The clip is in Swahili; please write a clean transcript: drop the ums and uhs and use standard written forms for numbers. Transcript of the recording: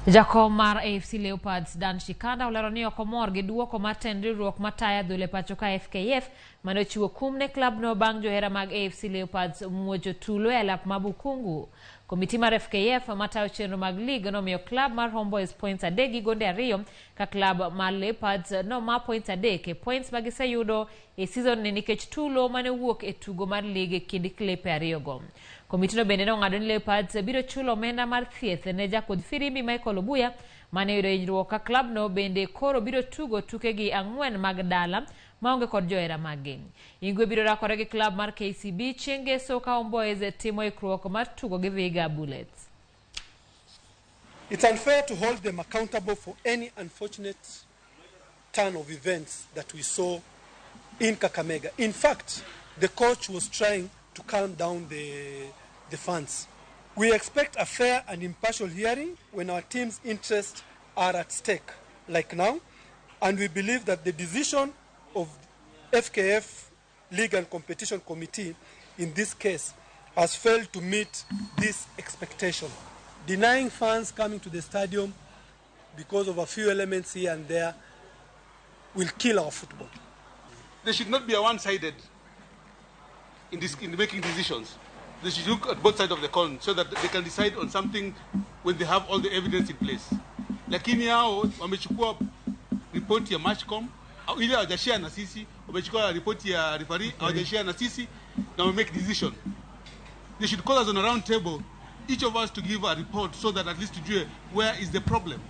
Jakom mar AFC Leopards Dan Shikanda olero ni okomor gi duoko mar riwruok mataya dhule pacho ka FKF mane ochiwo kum ne klab no bang' johera mag AFC Leopards muojo tulo e alap ma Bukungu. Komiti mar FKF matayo chenro mag lig nomiyo klab mar Homeboys points 3 gi gonde 2 ka klab mar Leopards no ma points 3 ke points magiseyudo e season ni nikech tulo mane wuok e tugo mar lig kind klepe 2 go. Komiti no bende nong'ado ni Leopards biro chulo omenda mar thieth ne jakudh firimbi Michael Obuya mane yudo hinyruok ka klab no bende koro biro tugo tuke gi 4 mag dala maonge kod johera magi. Ingwe biro rakore gi klab mar KCB chienge soka Homeboys timo ikruok mar tugo gi Viga Bullets. It's unfair to hold them accountable for any unfortunate turn of events that we saw in Kakamega. In fact, the coach was trying to calm down the fans. We expect a fair and impartial hearing when our team's interests are at stake, like now, and we believe that the decision of FKF League and Competition Committee in this case has failed to meet this expectation. Denying fans coming to the stadium because of a few elements here and there will kill our football. There should not be a one-sided in making decisions. They should look at both sides of the coin so that they can decide on something when they have all the evidence in place. Lakini hao wamechukua report ya Matchcom ile hawajashare na sisi, wamechukua report ya referee hawajashare na sisi na we make decision. They should call us on a round table, each of us to give a report so that at least to know where is the problem.